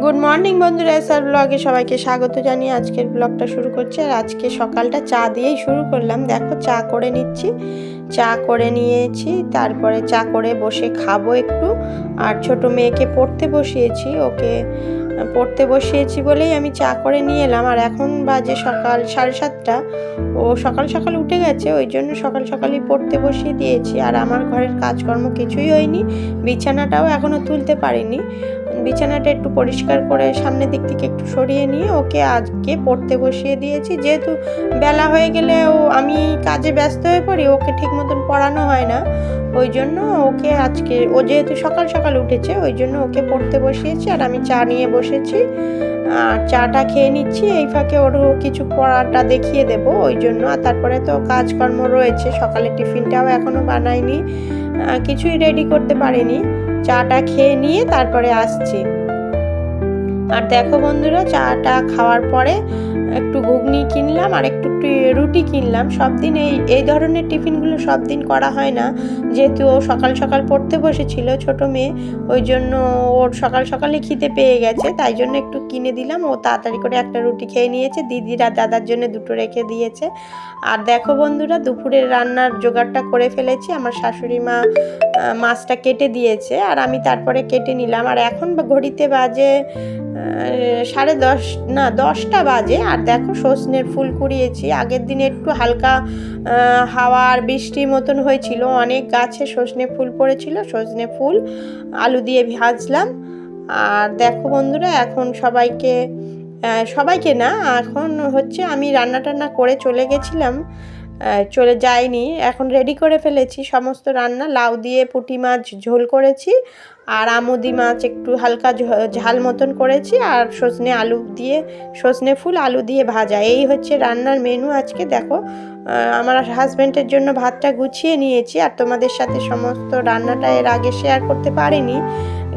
Good morning বন্ধুরা, SR ব্লগে সবাইকে স্বাগত জানিয়ে আজকের ব্লগটা শুরু করছি। আর আজকে সকালটা চা দিয়েই শুরু করলাম। দেখো চা করে নিচ্ছি, চা করে নিয়েছি, তারপরে চা করে বসে খাবো একটু। আর ছোট মেয়েকে পড়তে বসিয়েছি, ওকে পড়তে বসিয়েছি বলেই আমি চা করে নিয়ে এলাম। আর এখন বাজে সকাল 7:30। ও সকাল সকাল উঠে গেছে, ওই জন্য সকাল সকালই পড়তে বসিয়ে দিয়েছি। আর আমার ঘরের কাজকর্ম কিছুই হয়নি, বিছানাটাও এখনও তুলতে পারিনি। বিছানাটা একটু পরিষ্কার করে সামনের দিক থেকে একটু সরিয়ে নিয়ে ওকে আজকে পড়তে বসিয়ে দিয়েছি। যেহেতু বেলা হয়ে গেলে আমি কাজে ব্যস্ত হয়ে পড়ি, ওকে ঠিক মতন পড়ানো হয় না। ওই জন্য ওকে আজকে, ও যেহেতু সকাল সকাল উঠেছে, ওই জন্য ওকে পড়তে বসিয়েছি। আর আমি চা নিয়ে বসেছি, আর চাটা খেয়ে নিচ্ছি। এই ফাঁকে ওরও কিছু পড়াটা দেখিয়ে দেব, ওই জন্য। আর তারপরে তো কাজকর্ম রয়েছে, সকালে টিফিনটাও এখনও বানাইনি, কিছুই রেডি করতে পারিনি। চাটা খেয়ে নিয়ে তারপরে আসছি। আর দেখো বন্ধুরা, চাটা খাওয়ার পরে একটু ঘুগনি কিনলাম আর একটু রুটি কিনলাম। সব দিন এই ধরনের টিফিনগুলো সব দিন করা হয় না, যেহেতু ও সকাল সকাল পড়তে বসেছিল ছোট মেয়ে, ওই জন্য ওর সকাল সকালে খিদে পেয়ে গেছে, তাই জন্য একটু কিনে দিলাম। ও তাড়াতাড়ি করে একটা রুটি খেয়ে নিয়েছে, দিদিরা দাদার জন্য দুটো রেখে দিয়েছে। আর দেখো বন্ধুরা, দুপুরের রান্নার জোগাড়টা করে ফেলেছি। আমার শাশুড়ি মা মাছটা কেটে দিয়েছে, আর আমি তারপরে কেটে নিলাম। আর এখন ঘড়িতে বাজে 10:30, না 10টা বাজে। আর দেখো সজনের ফুল কুড়িয়েছি। আগের দিনে একটু হালকা হাওয়া আর বৃষ্টির মতন হয়েছিল, অনেক গাছে সজনে ফুল পড়েছিল। সজনে ফুল আলু দিয়ে ভাজলাম। আর দেখো বন্ধুরা, এখন সবাইকে না, এখন হচ্ছে আমি রান্না টান্না করে চলে গেছিলাম, চলে যাইনি, এখন রেডি করে ফেলেছি সমস্ত রান্না। লাউ দিয়ে পুঁটি মাছ ঝোল করেছি, আর আমুদি মাছ একটু হালকা ঝাল মতন করেছি, আর সজনে ফুল আলু দিয়ে ভাজা। এই হচ্ছে রান্নার মেনু আজকে। দেখো আমার হাজব্যান্ডের জন্য ভাতটা গুছিয়ে নিয়েছি। আর তোমাদের সাথে সমস্ত রান্নাটা এর আগে শেয়ার করতে পারিনি,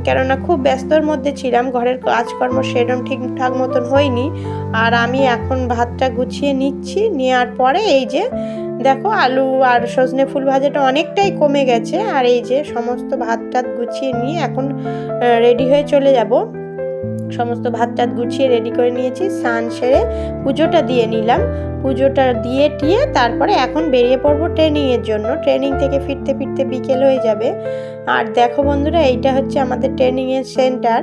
কেননা খুব ব্যস্তর মধ্যে ছিলাম, ঘরের কাজকর্ম সেরকম ঠিকঠাক মতন হয়নি। আর আমি এখন ভাতটা গুছিয়ে নিচ্ছি, নেওয়ার পরে এই যে দেখো আলু আর সজনে ফুল ভাজাটা অনেকটাই কমে গেছে। আর এই যে সমস্ত ভাত টাত গুছিয়ে নিয়ে এখন রেডি হয়ে চলে যাব। সমস্ত ভাত টাত গুছিয়ে রেডি করে নিয়েছি, স্নান সেরে পুজোটা দিয়ে নিলাম। পুজোটা দিয়ে তারপরে এখন বেরিয়ে পড়বো ট্রেনিংয়ের জন্য। ট্রেনিং থেকে ফিরতে ফিরতে বিকেল হয়ে যাবে। আর দেখো বন্ধুরা, এইটা হচ্ছে আমাদের ট্রেনিংয়ের সেন্টার।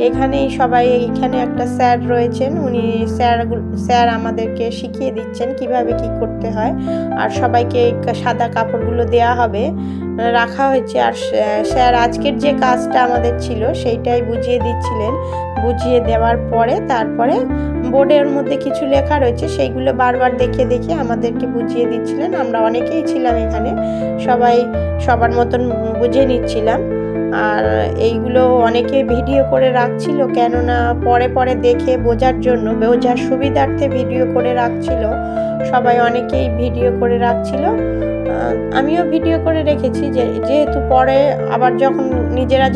এইখানে একটা স্যার রয়েছেন, উনি স্যার আমাদেরকে শিখিয়ে দিচ্ছেন কিভাবে কি করতে হয়। আর সবাইকে সাদা কাপড়গুলো দেয়া হবে, রাখা হয়েছে। আর স্যার আজকের যে কাজটা আমাদের ছিল সেইটাই বুঝিয়ে দিচ্ছিলেন। বুঝিয়ে দেওয়ার পরে তারপরে বোর্ডের মধ্যে কিছু লেখা রয়েছে, সেইগুলো বারবার দেখে দেখে আমাদেরকে বুঝিয়ে দিচ্ছিলেন। আমরা অনেকেই ছিলাম এখানে, সবাই সবার মতন বুঝে নিচ্ছিলাম। আর এইগুলো অনেকে ভিডিও করে রাখছিল, কেননা পরে পরে দেখে বোঝার জন্য, বোঝার সুবিধার্থে ভিডিও করে রাখছিল সবাই, অনেকেই ভিডিও করে রাখছিল। আমিও ভিডিও করে রেখেছি, যেহেতু পরে আবার যখন নিজেরা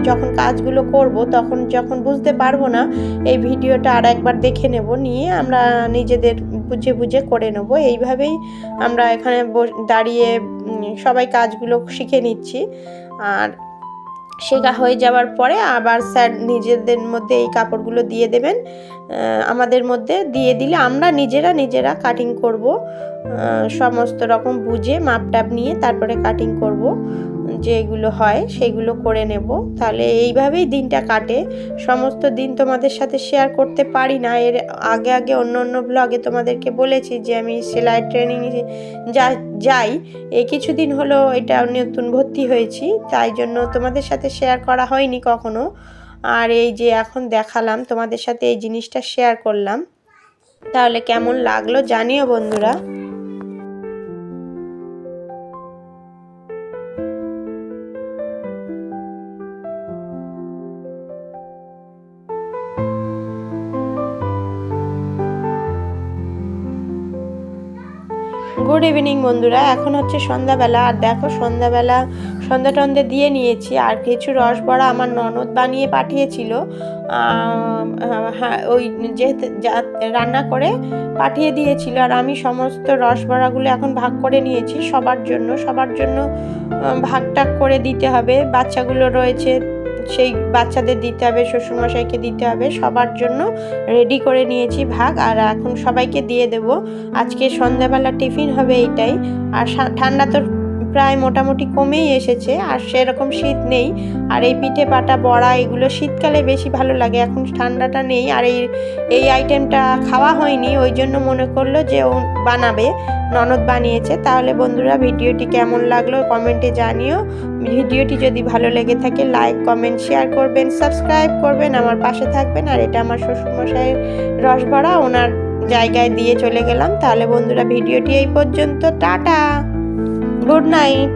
যখন কাজগুলো করব, তখন যখন বুঝতে পারবো না, এই ভিডিওটা আর একবার দেখে নেব, নিয়ে আমরা নিজেদের বুঝে বুঝে করে নেব। এইভাবেই আমরা এখানে দাঁড়িয়ে সবাই কাজগুলো শিখে নিচ্ছি। আর শেখা হয়ে যাওয়ার পরে আবার স্যার নিজেদের মধ্যে এই কাপড়গুলো দিয়ে দেবেন, আমাদের মধ্যে দিয়ে দিলে আমরা নিজেরা কাটিং করব। সমস্ত রকম বুঝে মাপটাপ নিয়ে তারপরে কাটিং করব, যেগুলো হয় সেগুলো করে নেব। তাহলে এইভাবেই দিনটা কাটে। সমস্ত দিন তোমাদের সাথে শেয়ার করতে পারি না। এর আগে অন্য ব্লগে তোমাদেরকে বলেছি যে আমি সেলাই ট্রেনিং যাই। এই কিছুদিন হলো এটা নতুন ভর্তি হয়েছি, তাই জন্য তোমাদের সাথে শেয়ার করা হয়নি কখনো। আর এই যে এখন দেখালাম তোমাদের সাথে, এই জিনিসটা শেয়ার করলাম। তাহলে কেমন লাগলো জানিও বন্ধুরা। গুড ইভিনিং বন্ধুরা, এখন হচ্ছে সন্ধ্যাবেলা। আর দেখো সন্ধ্যা টন্ধে দিয়ে নিয়েছি। আর কিছু রসবড়া আমার ননদ বানিয়ে পাঠিয়েছিল, হ্যাঁ ওই যেহেতু রান্না করে পাঠিয়ে দিয়েছিল। আর আমি সমস্ত রসবড়াগুলো এখন ভাগ করে নিয়েছি সবার জন্য ভাগ টাগ করে দিতে হবে। বাচ্চাগুলো রয়েছে, সেই বাচ্চাদের দিতে হবে, শ্বশুরমশাইকে দিতে হবে, সবার জন্য রেডি করে নিয়েছি ভাগ। আর এখন সবাইকে দিয়ে দেব। আজকে সন্ধ্যাবেলা টিফিন হবে এইটাই। আর ঠান্ডা তো প্রায় মোটামুটি কমেই এসেছে, আর সেরকম শীত নেই। আর এই পিঠে পাটা বড়া এগুলো শীতকালে বেশি ভালো লাগে, এখন ঠান্ডাটা নেই। আর এই আইটেমটা খাওয়া হয়নি, ওই জন্য মনে করলো যে ও বানাবে, ননদ বানিয়েছে। তাহলে বন্ধুরা ভিডিওটি কেমন লাগলো কমেন্টে জানিও। ভিডিওটি যদি ভালো লেগে থাকে লাইক কমেন্ট শেয়ার করবেন, সাবস্ক্রাইব করবেন, আমার পাশে থাকবেন। আর এটা আমার শ্বশুরমশাইয়ের রসবড়া, ওনার জায়গায় দিয়ে চলে গেলাম। তাহলে বন্ধুরা ভিডিওটি এই পর্যন্ত, টাটা, গুড নাইট।